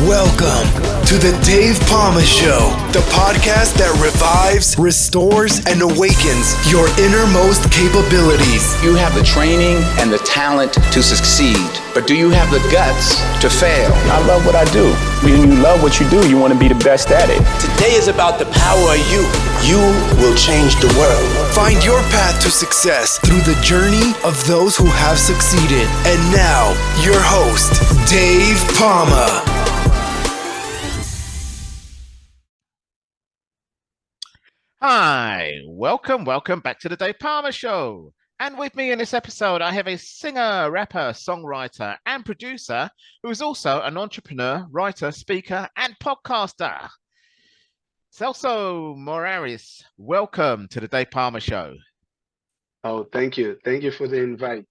Welcome to the Dave Palma Show, the podcast that revives, restores, and awakens your innermost capabilities. You have the training and the talent to succeed, but do you have the guts to fail? I love what I do. When you love what you do, you want to be the best at it. Today is about the power of you. You will change the world. Find your path to success through the journey of those who have succeeded. And now, your host, Dave Palma. Hi, welcome back to the Dave Palma Show. And with me in this episode, I have a singer, rapper, songwriter, and producer who is also an entrepreneur, writer, speaker, and podcaster. Celso Morais, welcome to the Dave Palma Show. Oh, thank you. Thank you for the invite.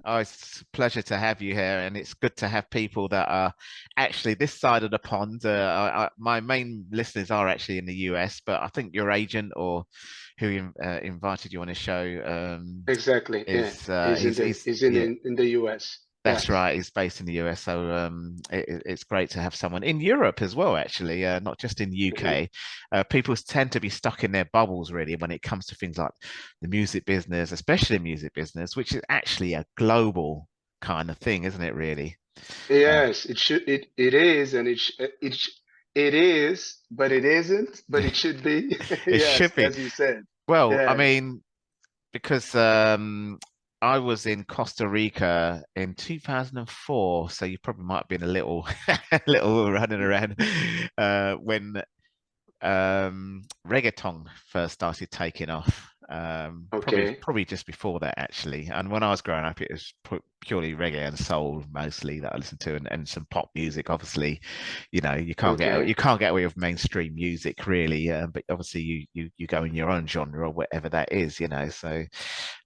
Oh, it's a pleasure to have you here, and it's good to have people that are actually this side of the pond. My main listeners are actually in the US, but I think your agent or who invited you on the show exactly is in the US. That's right. He's based in the US, so it's great to have someone in Europe as well. Actually, not just in the UK. People tend to be stuck in their bubbles really when it comes to things like the music business, especially music business, which is actually a global kind of thing, isn't it? Really? Yes, it should. It is, and it is, but it isn't. But it should be. It should be, as you said. Well, yeah. I mean, because I was in Costa Rica in 2004, so you probably might have been a little running around when reggaeton first started taking off. Probably just before that actually. And when I was growing up, it was purely reggae and soul mostly that I listened to, and some pop music. Obviously, you know, you can't get away with mainstream music really, but obviously you go in your own genre or whatever that is, you know. So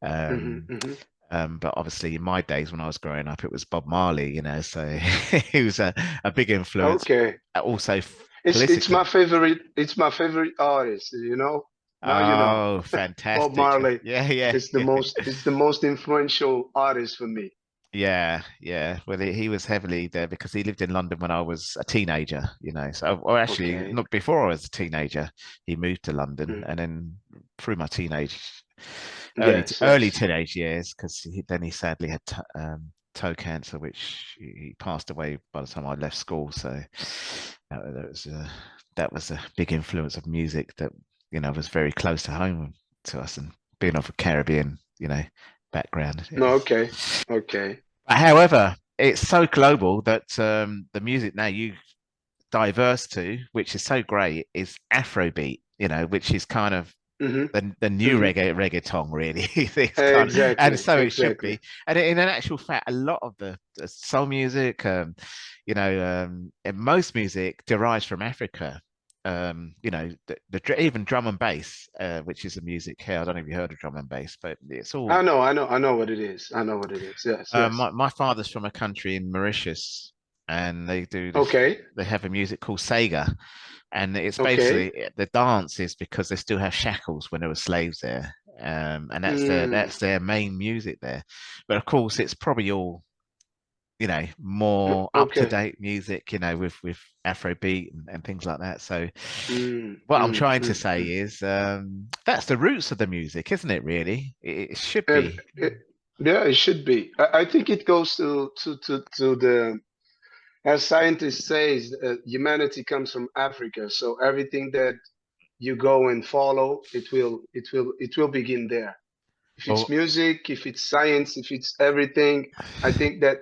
but obviously in my days when I was growing up, it was Bob Marley, you know, so he was a big influence. Also it's my favorite artist, you know. Oh, fantastic. Bob Marley. Yeah. It's the most influential artist for me. Yeah. Well, he was heavily there because he lived in London when I was a teenager, you know. So, or actually, not before I was a teenager, he moved to London, and then through my early teenage years, because then he sadly had toe cancer, which he passed away by the time I left school. So that was a big influence of music that, you know, was very close to home to us, and being of a Caribbean, you know, background. Okay. However, it's so global that the music now you diverse to, which is so great, is Afrobeat, you know, which is kind of the new reggaeton, really. Exactly. And so it should be. And in an actual fact, a lot of the soul music, you know, and most music derives from Africa. You know, even drum and bass, which is the music here. I don't know if you heard of drum and bass, but it's all. I know what it is. Yes. My father's from a country in Mauritius, and they do. They have a music called Sega, and it's basically the dance is because they still have shackles when there were slaves there, and that's their main music there. But of course, it's probably all, you know, more up-to-date music, you know, with Afrobeat and things like that. So what I'm trying to say is that's the roots of the music, isn't it, really? It should be. It should be. I think it goes to the, as scientists say, humanity comes from Africa. So everything that you go and follow, it will begin there. If it's music, if it's science, if it's everything, I think that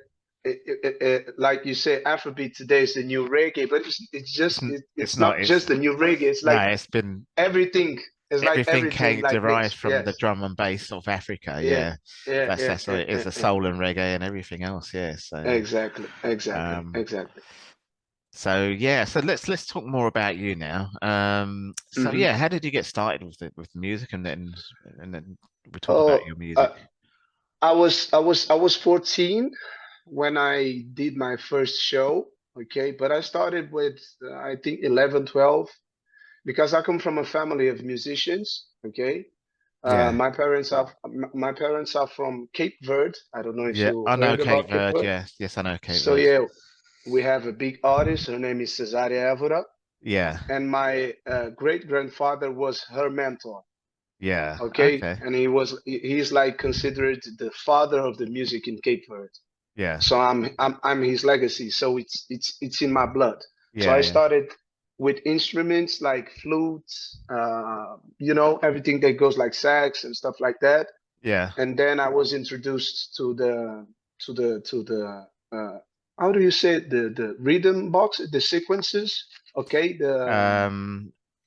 like you say, Afrobeat today is the new reggae, but it's not just the new reggae. It's like it's been everything. It's everything came like derived from the drum and bass of Africa. That's what it is. The soul and reggae and everything else. Yeah. So exactly. So so let's talk more about you now. So how did you get started with music, and then we talk about your music. I was 14 when I did my first show, but I started with I think 11, 12, because I come from a family of musicians. My parents are from Cape Verde. I don't know if you I know heard Cape about Verde. Cape Verde. Yes, I know Cape So Verde. we have a big artist. Her name is Cesaria Évora. Yeah. And my great grandfather was her mentor. Yeah. Okay. Okay. And he's like considered the father of the music in Cape Verde. Yeah. So I'm his legacy. So it's in my blood. So Yeah. I Yeah. started with instruments like flutes, everything that goes like sax and stuff like that. Yeah. And then I was introduced to the how do you say it? The rhythm box, the sequences, okay, to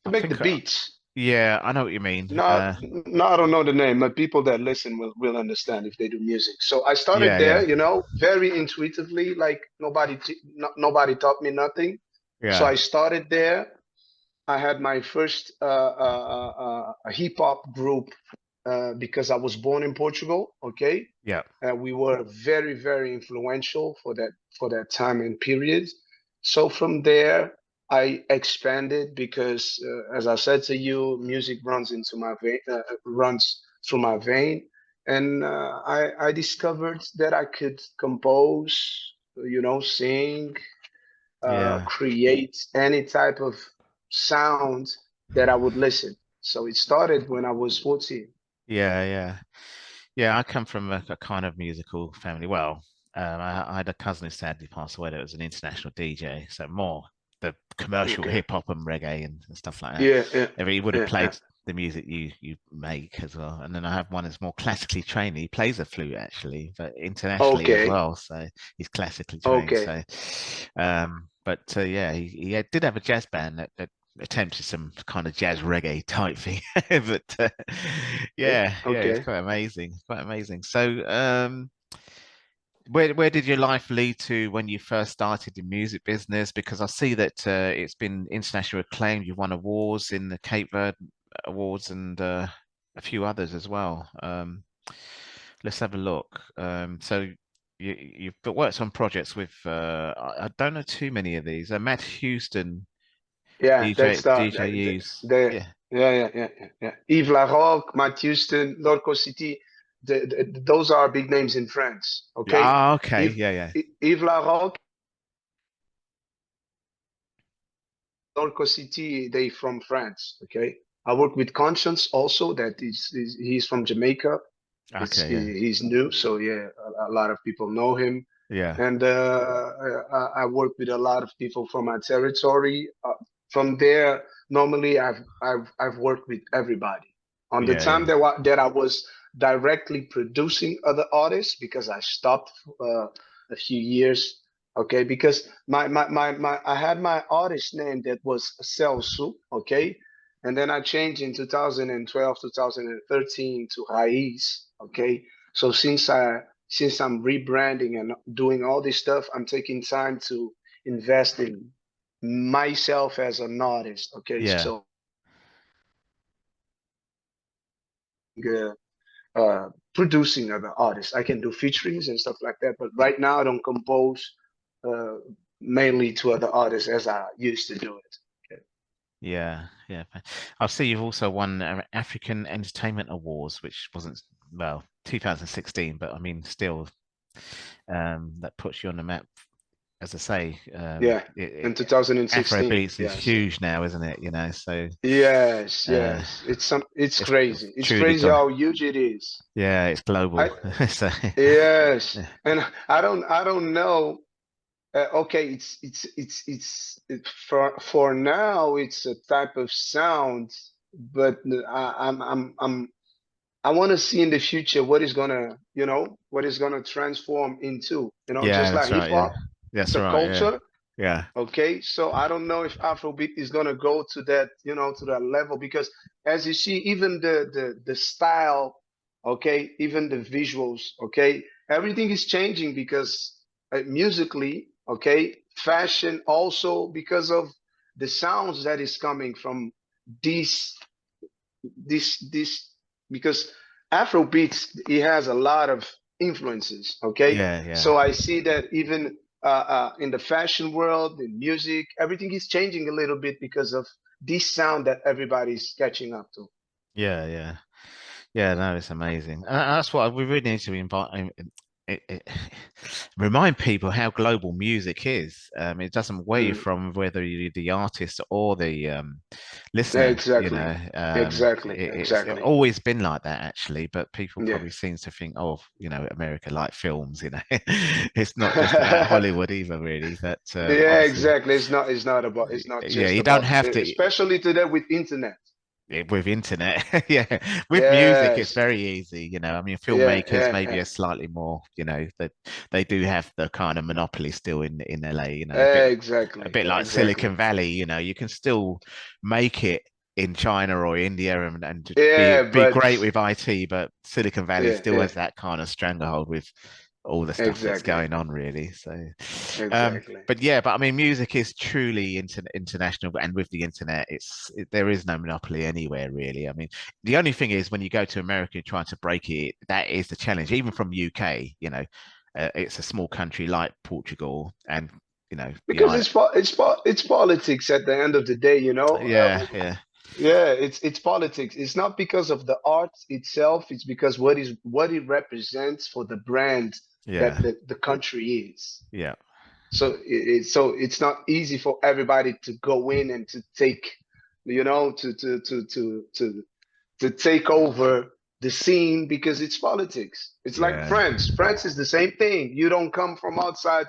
I make the think. beats. Yeah, I know what you mean. No, I don't know the name, but people that listen will understand if they do music. So I started Yeah. there, Yeah. very intuitively, like nobody taught me nothing. So Yeah. I started there. I had my first hip hop group because I was born in Portugal. Okay, Yeah. we were very very influential for that time and period. So from there, I expanded because, as I said to you, music runs into my vein, runs through my vein, and I discovered that I could compose, sing, Yeah. create any type of sound that I would listen. So it started when I was 14. Yeah. Yeah. Yeah. I come from a kind of musical family. Well, I had a cousin who sadly passed away that was an international DJ, so more the commercial Okay. hip hop and reggae and stuff like that. Yeah, yeah, He would have yeah, yeah. played the music you make as well. And then I have one that's more classically trained. He plays a flute actually, but internationally as Okay, well. So he's classically trained. okay, So, yeah, he did have a jazz band that attempted some kind of jazz reggae type thing. But yeah, it's okay. quite amazing. Quite amazing. So, where did your life lead to when you first started the music business? Because I see that it's been international acclaimed. You've won awards in the Cape Verde Awards and a few others as well. Let's have a look. So you've worked on projects with I don't know too many of these. Matt Houston, Yeah, that's DJ Yves. the Yeah. yeah. Yves Larock, Matt Houston, Lord Kossity. Those are big names in France. Okay, Ah, okay. Yves, Yeah, yeah. Yves Larock, Lord Kossity, they from France. Okay, I work with Konshens also. He's from Jamaica. Okay, yeah. He's new, so yeah, a lot of people know him. Yeah. And I work with a lot of people from my territory. From there, normally I've worked with everybody. On the Yeah, time yeah. that I was directly producing other artists, because I stopped a few years. Okay, because my I had my artist name that was Celso. Okay, and then I changed in 2012, 2013 to Rahiz. Okay, so since I'm rebranding and doing all this stuff, I'm taking time to invest in myself as an artist. Okay, Yeah. so producing other artists, I can do featurings and stuff like that. But right now, I don't compose uh, mainly to other artists as I used to do it. Okay. Yeah, yeah. I see you've also won African Entertainment Awards, which wasn't, well, 2016, but I mean, still, that puts you on the map. As I say, Yeah, in 2016. Afrobeats is Yes. huge now, isn't it? So Yes, uh, yes. It's it's crazy. It's truly crazy gone. how huge it is. Yeah, it's I global. So Yes, yeah, and I don't know. Okay, for now it's a type of sound, but I want to see in the future what is gonna transform into, yeah, just like that's hip right. Yeah, hop. It's that's a right. Yeah, culture. yeah, Okay, so I don't know if Afrobeat is gonna go to that, to that level, because as you see, even the style, okay, even the visuals, okay, everything is changing because musically, okay, fashion also because of the sounds that is coming from these this because Afrobeats, it has a lot of influences. Okay, yeah, yeah. so I see that even in the fashion world, in music, everything is changing a little bit because of this sound that everybody's catching up to. Yeah, yeah. Yeah, no, it's amazing. That's what we really need to remind people how global music is. It doesn't weigh from whether you're the artist or the listener. Exactly. It's Exactly. always been like that, actually. But people Yeah. probably seems to think, oh, America like films. It's not just about Hollywood either, really. But Yeah, exactly. It's not just you don't about, have to. especially today with internet. With internet, yeah, with music it's Yes. very easy. I mean, Yeah, filmmakers yeah, maybe yeah. are slightly more, that they do have the kind of monopoly still in LA, a Exactly. bit like Exactly. Silicon Valley. You can still make it in China or India and be Yeah, be but great with IT, but Silicon Valley yeah, still yeah. has that kind of stranglehold with all the stuff that's Exactly. going on, really. So Exactly. but I mean, music is truly international, and with the internet, there is no monopoly anywhere, really. I mean, the only thing is when you go to America and try to break it, that is the challenge. Even from UK, it's a small country like Portugal, and Because it's politics at the end of the day, yeah. Yeah, it's politics. It's not because of the art itself. It's because what it represents for the brand that Yeah, the country is. yeah, So it's not easy for everybody to go in and to take, to take over the scene because it's politics. It's like yeah. France. France is the same thing. You don't come from outside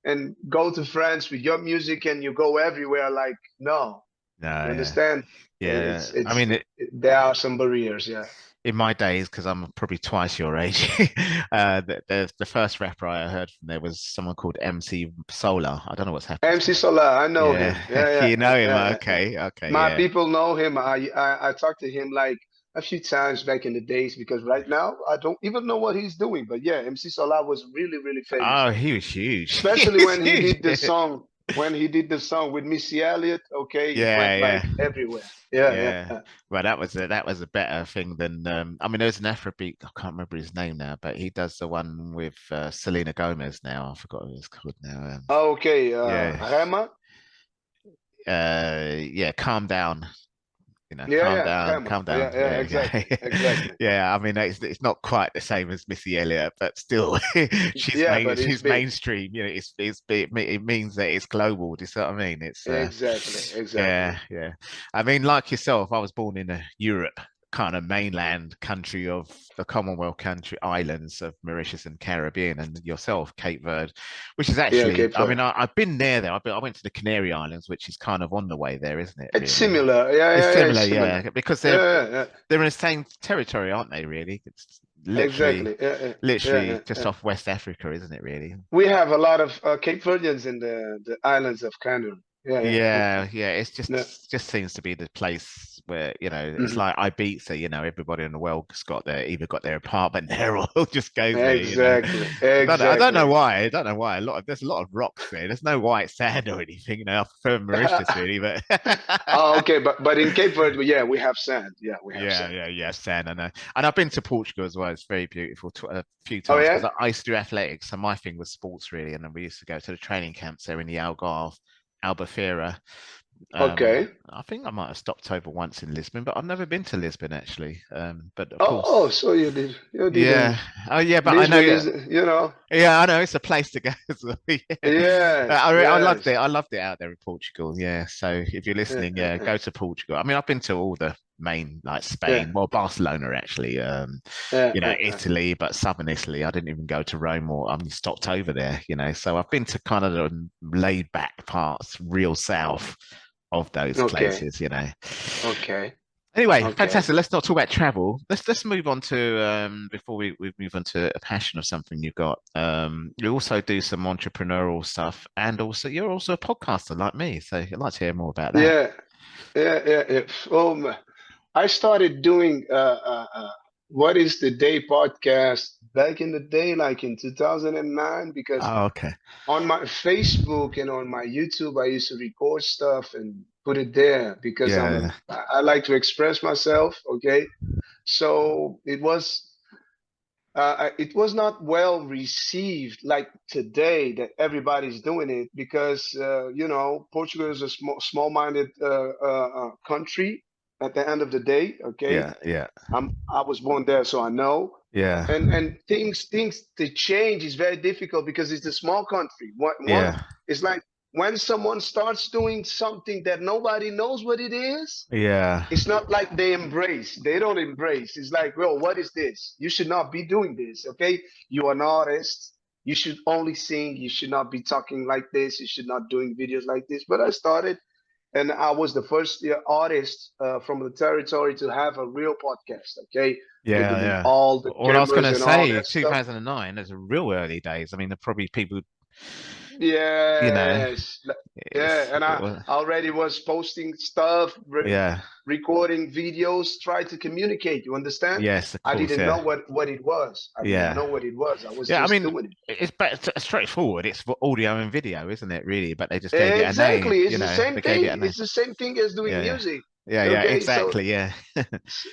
and go to France with your music and you go everywhere. Like, no, No, you yeah, understand? yeah. I mean, There are some barriers. Yeah. in my days, because I'm probably twice your age, the first rapper I heard from there was someone called MC Solar. I don't know what's happened to MC him. Solar, I know Yeah, him. Yeah, yeah, you know him. yeah. Okay, My yeah. people know him. I talked to him like a few times back in the days because right now I don't even know what he's doing. But yeah, MC Solar was really, really famous Oh, back he then, was huge. He especially was when he huge. did the song. When he did the song with Missy Elliott, okay, it Yeah, went like yeah, everywhere. Yeah, yeah, yeah. yeah. Well, that was a better thing than I mean, there's an Afrobeat. I can't remember his name now, but he does the one with Selena Gomez now. I forgot what it's called now. Okay, Yeah, Rema. yeah. Calm down. Yeah, Calm yeah, down, Rema. calm Yeah, down. yeah, Yeah, yeah, exactly, exactly. yeah. I mean, it's not quite the same as Missy Elliott, but still, Yeah, but it's she's big. mainstream. It's big. It means that it's global. Do you see what I mean? It's Exactly, exactly. yeah, yeah. I mean, like yourself, I was born in a Europe kind of mainland country of the Commonwealth country islands of Mauritius and Caribbean, and yourself, Cape Verde, which is Yeah, actually, Cape I mean, Verde. I've been there. I went to the Canary Islands, which is kind of on the way there, isn't it? It's Really, similar. Yeah, it's yeah, yeah. similar, It's similar. yeah, because Yeah, yeah, yeah. they're in the same territory, aren't they? Really, it's Exactly. Yeah, yeah, yeah, literally yeah, just yeah. off West Africa, isn't it? Really. We have a lot of Cape Verdeans in the islands of Canada. Yeah, yeah, yeah. Yeah, yeah. It's Yeah. just seems to be the place where it's Mhm. like Ibiza. Everybody in the world's either got their apartment there or just goes there. Exactly. I don't know Exactly. why. I don't know why. There's a lot of rocks there. There's no white sand or anything. I prefer Mauritius really, but Oh, okay, but in Cape Verde, yeah, we have sand. Yeah, we have yeah, sand. yeah, yeah, sand. I know, and I've been to Portugal as well. It's very beautiful a few Oh times because yeah. I used to do athletics, so my thing was sports really, and then we used to go to the training camps there in the Algarve, Albufeira. Okay. I think I might have stopped over once in Lisbon, but I've never been to Lisbon actually. But of Oh, course, so you yeah. didn't. Oh, yeah, but I know. Lisbon Yeah, is, you know. yeah, I know it's a place to go as well. Yeah. Yes, I loved it. yes. I loved it out there in Portugal. Yeah. So if you're Yeah, listening, yeah, yeah, yeah. go to Portugal. I mean, I've been to all the main like Yeah, Spain, well, Barcelona actually. yeah, yeah, yeah. Italy, but southern Italy. I didn't even go to Rome or I mean stopped over there. So I've been to kind of the laid back parts, real south of those Okay, places. okay, Anyway, okay. fantastic. Let's not talk about travel. Let's move on to before we move on to a passion of something you've got. You also do some entrepreneurial stuff, and also you're also a podcaster like me. So I'd like to hear more about that. Yeah, yeah, yeah, yeah. I started doing what is the day podcast back in the day, like in 2009, because Oh, okay. on my Facebook and on my YouTube, I used to record stuff and put it there because Yeah, I like to express myself. Okay, so it was not well received like today that everybody's doing it because Portugal is a small-minded country at the end of the day. Okay, yeah, yeah, I was born there, so I know. Yeah. And things to change is very difficult because it's a small country. Yeah. It's like when someone starts doing something that nobody knows what it is, Yeah. it's not like they don't embrace. It's like, well, what is this? You should not be doing this, okay? You are an artist. You should only sing. You should not be talking like this. You should not doing videos like this. But I started, and I was the first artist from the territory to have a real podcast, okay? Yeah, With yeah. all the Well, I was going cameras to and all say that stuff. 2009, those are real early days. I mean, they're probably people, you know, Yes. Yeah, and it I was, already was posting stuff, yeah. recording videos, try to communicate. You understand? Yes, of I course, didn't know yeah. what it was. I didn't Yeah. know what it was. I was Yeah, I just mean, doing it. it's better, straightforward. It's for audio and video, isn't it, really? But they just gave it a name, Exactly. It's you the know, same they gave it thing. a name. It's the same thing as doing Yeah, yeah. music. Yeah, yeah, Okay, so exactly, yeah.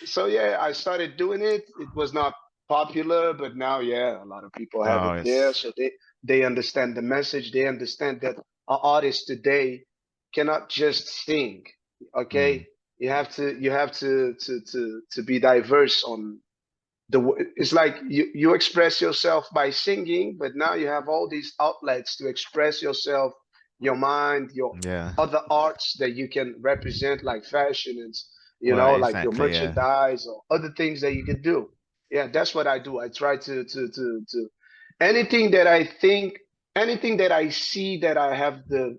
so yeah, I started doing it. It was not popular, but now yeah, a lot of people have Oh, it there, it's, so they understand the message. They understand that artists today cannot just sing. mm, Okay, you have to be diverse on it's like you express yourself by singing, but now you have all these outlets to express yourself, your mind, your yeah. other arts that you can represent, like fashion and Well, like your exactly, yeah. merchandise or other things that you can do. Yeah, that's what I do. I try to anything that I think, anything that I see that I have the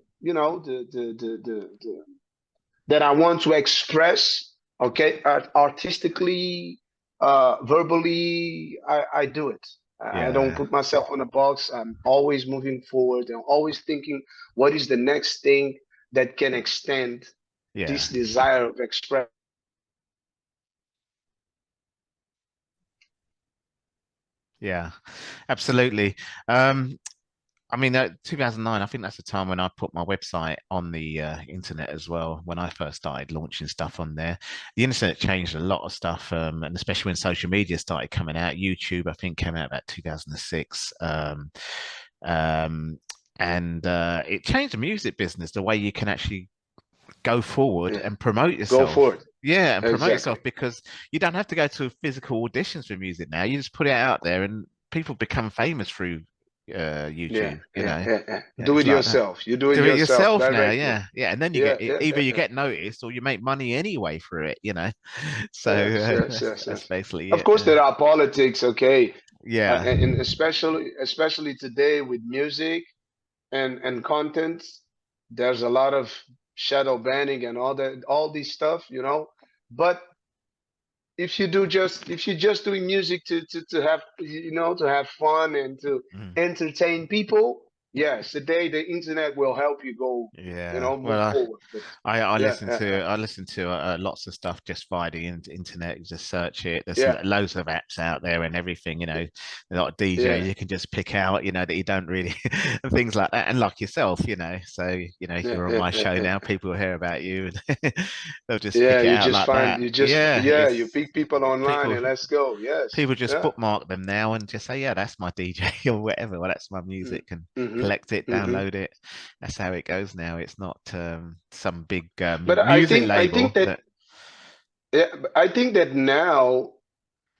that I want to express, okay, artistically, verbally, I do it. I don't Yeah, put myself in a box. I'm always moving forward and always thinking, what is the next thing that can extend yeah. this desire of expression? Yeah, absolutely. I mean, 2009, I think that's the time when I put my website on the internet as well, when I first started launching stuff on there. The internet changed a lot of stuff, and especially when social media started coming out. YouTube, I think, came out about 2006. Um, and it changed the music business, the way you can actually go forward Yeah, and promote go yourself. for it. Yeah, and promote yourself Exactly. because you don't have to go to physical auditions for music now. You just put it out there, and people become famous through Yeah, YouTube. yeah, yeah, yeah. Yeah, Do it's it like that. yourself. You do it Do it yourself yourself now. directly. Yeah, yeah, and then you Yeah, get yeah, either yeah, you yeah. get noticed or you make money anyway for it. So Yes, yes, yes, that's yes. basically Of it. course, there are politics, okay, Yeah, and especially today with music and content, there's a lot of shadow banning and all these stuff, But if you're just doing music to have to have fun and to mm, entertain people, yes, today the internet will help you go, yeah. move Well, forward. But I yeah, listen yeah, to lots of stuff just via the internet. You just search it. There's yeah, loads of apps out there and everything. A lot of DJ yeah, you can just pick out. That you don't really and things like that. And like yourself. So yeah, you're on yeah, my yeah, show yeah. now. People will hear about you and they'll just Yeah, pick it you out just like find that. you just Yeah, yeah, you it's pick people online people and let's go. Yes. people just Yeah. bookmark them now and just say, yeah, that's my DJ or whatever. Well, that's my music and Mm-hmm. collect it, Mm-hmm. download it. That's how it goes now. It's not some big But music I think label that that, yeah, I think that now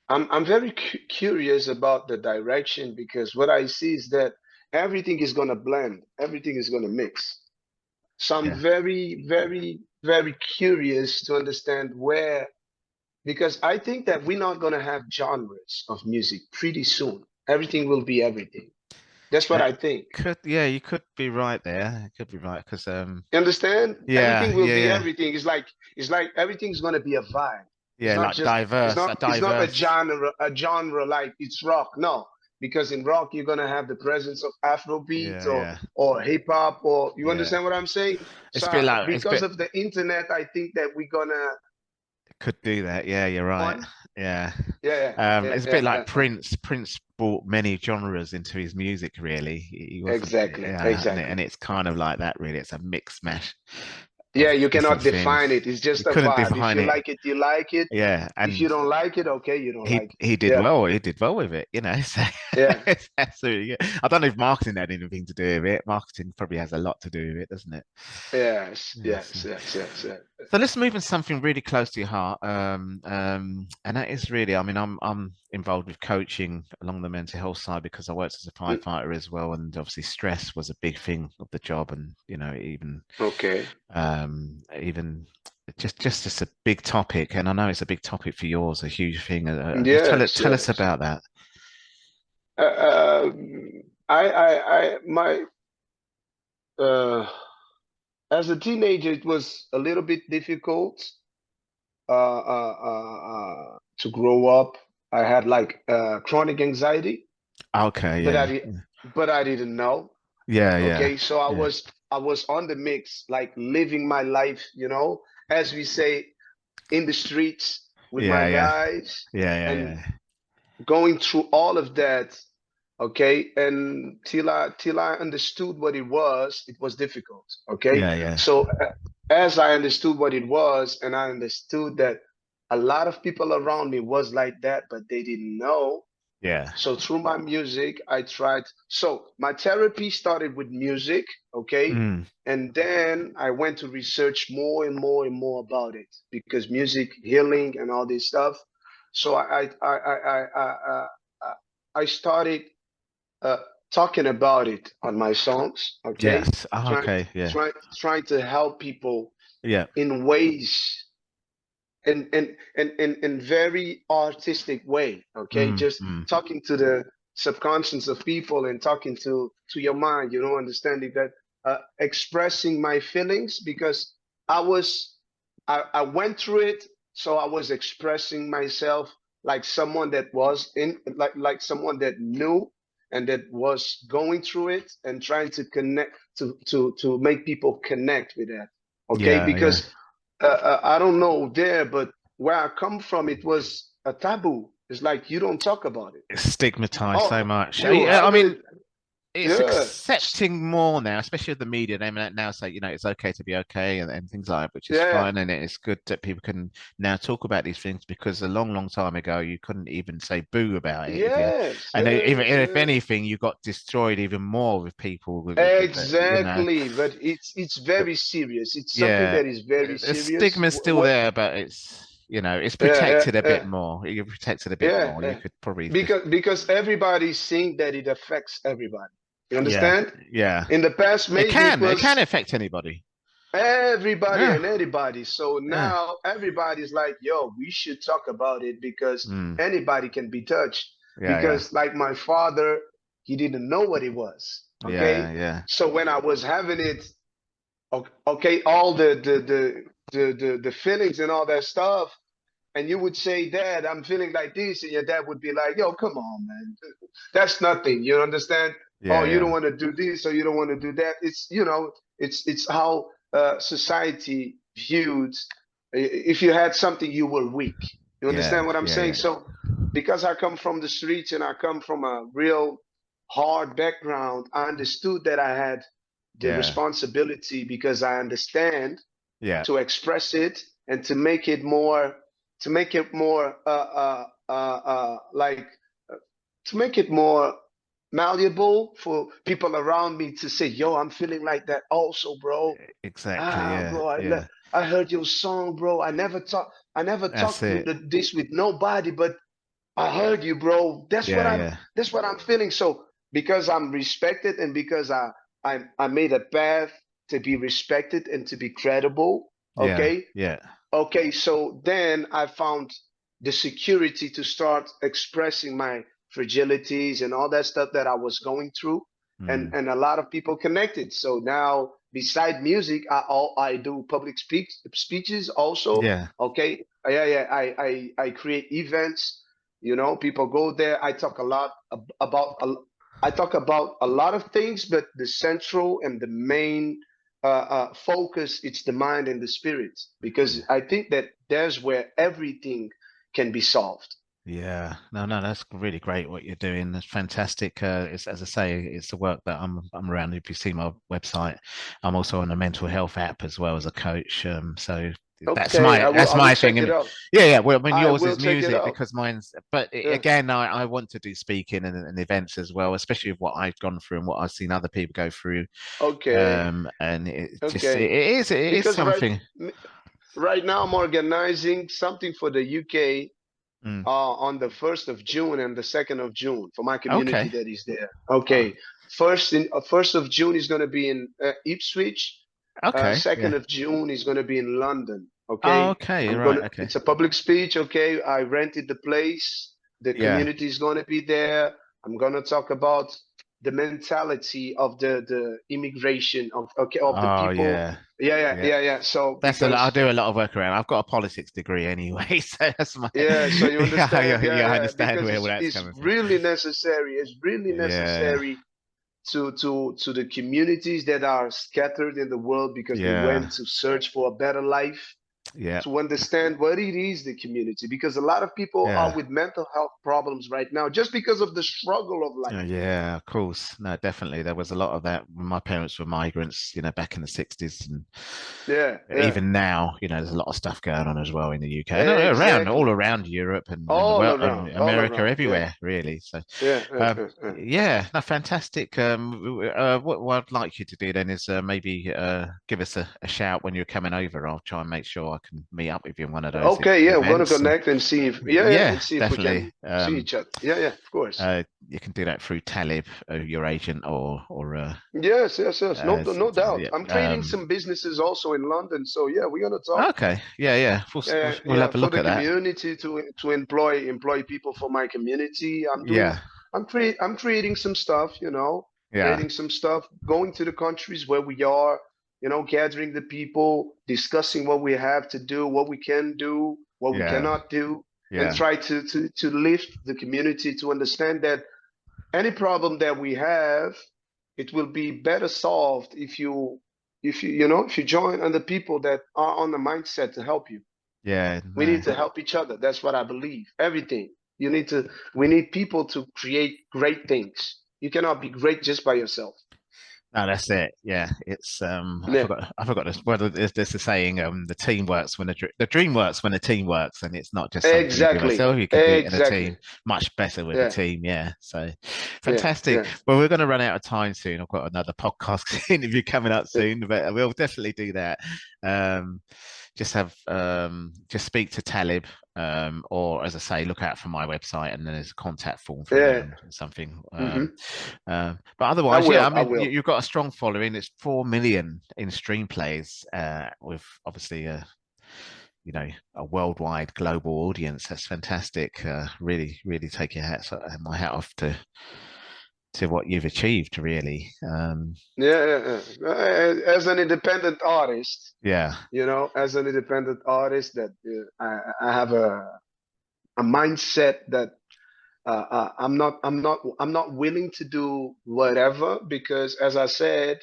I'm very curious about the direction because what I see is that everything is gonna blend, everything is gonna mix. So I'm yeah, very, very, very curious to understand where, because I think that we're not gonna have genres of music pretty soon. Everything will be everything. That's what uh, I think. yeah, you could be right there. You could be right because You understand? yeah, Everything will yeah, be yeah, everything. It's like everything's gonna be a vibe. It's yeah, not like just a it's not diverse, a genre like it's rock. No, because in rock you're gonna have the presence of Afrobeat yeah, yeah, or hip hop or you yeah. understand what I'm saying? It's a So bit like it's a because bit of the internet, I think that we're gonna could do that. Yeah, you're right. one. Yeah. Yeah, yeah, yeah, It's a bit yeah, like yeah, yeah. Prince. Prince brought many genres into his music. Really, he wasn't. Exactly, Yeah, and exactly. it's kind of like that. Really, it's a mix mash Yeah, you different cannot define things. it. It's just You a couldn't vibe. If define you it. like it, you like it. Yeah, If you and don't like it, okay, you don't like it. he did Yeah, well. He did well with it, you know. So yeah, it's absolutely good. I don't know if marketing had anything to do with it. Marketing probably has a lot to do with it, doesn't it? yes, Yeah, so. yes, yes, yes, yes. So let's move on to something really close to your heart, and that is really, I mean, I'm involved with coaching along the mental health side because I worked as a Mm, firefighter as well, and obviously stress was a big thing of the job, and okay. even just a big topic, and I know it's a big topic for yours, a huge thing. Just Yes, tell us yes. about that. My uh, as a teenager, it was a little bit difficult to grow up. I had like chronic anxiety, Okay, but yeah, but I didn't know. yeah, yeah, Okay, so yeah, I was on the mix, like living my life, as we say in the streets with my yeah, yeah, guys yeah, yeah, and yeah, going through all of that. Okay, and till I understood what it was difficult. Okay, yeah, yeah, so as I understood what it was, and I understood that a lot of people around me was like that, but they didn't know. yeah. So through my music, I tried. So my therapy started with music, okay? Mm. And then I went to research more and more and more about it because music healing and all this stuff. So I started uh, talking about it on my songs, okay? Yes. Oh, Trying okay. Yeah. trying to help people Yeah. in ways in very artistic way, okay, Mm, just mm. talking to the subconscious of people and talking to your mind, understanding that, expressing my feelings because I went through it, so I was expressing myself like someone that was in like someone that knew and that was going through it and trying to connect to make people connect with that, okay, Yeah. Yeah. because I don't know there, but where I come from, it was a taboo. It's like you don't talk about it. It's stigmatized so Oh, much. you I haven't. mean, it's Yeah, accepting more now, especially with the media. They now say, it's okay to be okay and things like that, which is yeah, fine. And it's good that people can now talk about these things because a long, long time ago, you couldn't even say boo about it. yes, And even yes, if yes. anything, you got destroyed even more with people Exactly, but it's the, very serious. It's something yeah, that is very the serious. stigma's still What? there, but it's Yeah, yeah, protected a bit yeah, more. You're protected a bit yeah, more. You yeah. could probably just, Because everybody's seeing that it affects everybody. You yeah, understand? yeah. In the past, maybe it It can was affect anybody. everybody Yeah, and anybody. So yeah, now everybody's like, yo, we should talk about it because mm, anybody can be touched. yeah, yeah, Because, like my father, he didn't know what it was. Okay. yeah, yeah, So when I was having it, okay, all the feelings and all that stuff, and you would say, Dad, I'm feeling like this, and your dad would be like, yo, come on, man. That's nothing. You understand? Oh, yeah, you don't yeah, want to do this or you don't want to do that. It's how society viewed. If you had something, you were weak. You yeah, understand what I'm yeah, saying? yeah, So, because I come from the streets and I come from a real hard background, I understood that I had the yeah, responsibility because I understand yeah, to express it and to make it more like to make it more malleable for people around me to say, yo, I'm feeling like that also, bro. exactly. Ah, Yeah, bro, yeah. I heard your song, bro. I never That's talked it. this with nobody, but I heard you, bro. Yeah, yeah, That's what I'm feeling. So because I'm respected and because I made a path to be respected and to be credible, yeah, okay? yeah, Okay, so then I found the security to start expressing my fragilities and all that stuff that I was going through, mm, and a lot of people connected. So now, beside music, I do public speeches also. yeah, Okay, yeah, yeah. I create events. People go there. I talk a lot about. I talk about a lot of things, but the central and the main focus, it's the mind and the spirit, because yeah, I think that there's where everything can be solved. Yeah, no, that's really great what you're doing. That's fantastic. It's, as I say, it's the work that I'm around. If you see my website, I'm also on a mental health app as well as a coach. So Okay, that's I will my thing. check it And out. yeah, yeah. Well, I mean, I yours will is check it music out. because mine's. But Yeah. again, I want to do speaking and events as well, especially with what I've gone through and what I've seen other people go through. Okay. And it just Okay. it is Because something. right now I'm organizing something for the UK Mm. on the 1st of June and the 2nd of June for my community Okay. that is there. Uh, Okay. First of June is going to be in Ipswich. okay. Second Yeah. of June is going to be in London. Oh, Okay. okay. Right. Okay. It's a public speech. Okay. I rented the place. The Yeah. community is going to be there. I'm going to talk about the mentality of the immigration of the Oh, people. yeah. Yeah. Yeah. So That's a lot. I because do a lot of work around. I've got a politics degree anyway, so that's my. yeah, so you understand, Yeah, I yeah, understand because where that's it's coming from. really necessary. It's really Yeah, necessary to the communities that are scattered in the world because they yeah, went to search for a better life, yeah, to understand what it is the community, because a lot of people are yeah. with mental health problems right now just because of the struggle of life. Yeah, of course. No, definitely. There was a lot of that. My parents were migrants, back in the 60s. And Yeah, even now, there's a lot of stuff going on as well in the UK and all exactly. around Europe and the world, All America, around, yeah, everywhere, really. So, yeah. yeah, no, fantastic. What I'd like you to do then is maybe give us a shout when you're coming over. I'll try and make sure I can meet up with you in one of those Okay, yeah, we're gonna events. And connect and see if yeah, and see if we definitely. can see each other. Yeah, of course. You can do that through Talib, your agent, or Yes. No doubt. yeah. I'm creating some businesses also in London, so yeah, we're gonna talk. Okay, yeah. We'll Yeah, have a for look the at that. community to employ people for my community. Yeah, I'm creating some stuff, yeah, creating some stuff, going to the countries where we are, gathering the people, discussing what we have to do, what we can do, what we yeah, cannot do, and yeah, try to lift the community to understand that any problem that we have, it will be better solved if you join other people that are on the mindset to help you. yeah. We No. need to help each other. That's what I believe. Everything. We need people to create great things. You cannot be great just by yourself. No, that's it. Yeah, it's Yeah, I forgot this. Well, there's a saying, the team works when the dream works when the team works, and it's not just something you do exactly. myself. You can do it in a team, Exactly. much better with a Yeah, team. Yeah, so yeah, fantastic. yeah, Well, we're going to run out of time soon. I've got another podcast interview coming up yeah. soon, but we'll definitely do that. Um, just speak to Talib, or as I say, look out for my website, and then there's a contact form for me Yeah. and something. Hmm. But otherwise, yeah, I I mean, will. you've got a strong following. It's 4 million in stream plays, with obviously a worldwide global audience. That's fantastic. Really take my hat off to what you've achieved, really. As an independent artist, Yeah, as an independent artist, that I have a mindset that I'm not willing to do whatever because, as I said,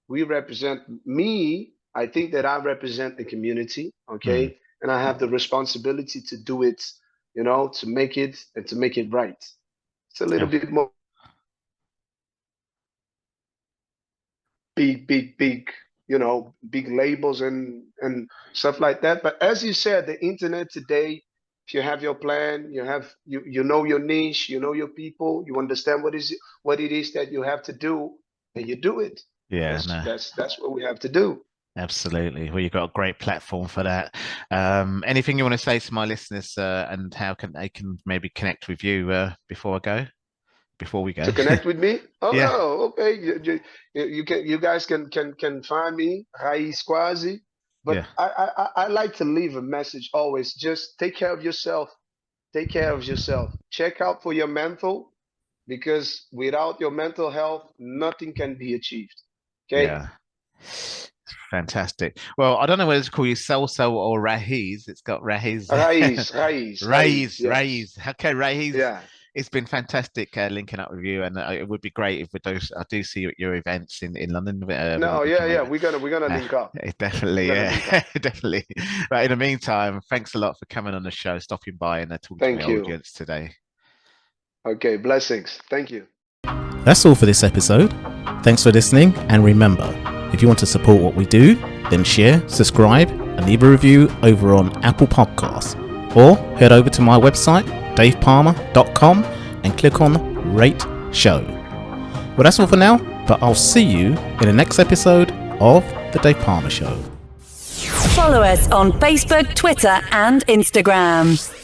we represent me. I think that I represent the community, mm, okay, and I have the responsibility to do it, to make it and to make it right. It's a little yeah, bit more big, big labels and stuff like that. But as you said, the internet today, if you have your plan, you know your niche, you know your people, you understand what it is that you have to do, and you do it. yeah. That's No, that's that's what we have to do. absolutely. Well, you've got a great platform for that. Anything you want to say to my listeners, and how can they maybe connect with you before we go? To connect with me, Yeah, okay, you guys can find me Rahiz Quasi, but yeah, I like to leave a message always. Just take care of yourself. Take care of yourself. Check out for your mental, because without your mental health, nothing can be achieved. Okay? yeah. Fantastic. Well, I don't know whether to call you Celso or Rahiz. It's got Rahiz. Raíz, Rahiz, yes. Rahiz. Okay, Rahiz. Yeah. it's been fantastic linking up with you, and it would be great if I do see you at your events in London. We're gonna link up. Definitely, definitely. But in the meantime, thanks a lot for coming on the show, stopping by and talking to the audience today. Okay, blessings. Thank you. That's all for this episode. Thanks for listening, and remember, if you want to support what we do, then share, subscribe, and leave a review over on Apple Podcasts, or head over to my website, davepalmer.com, and click on Rate Show. Well, that's all for now, but I'll see you in the next episode of The Dave Palmer Show. Follow us on Facebook, Twitter, and Instagram.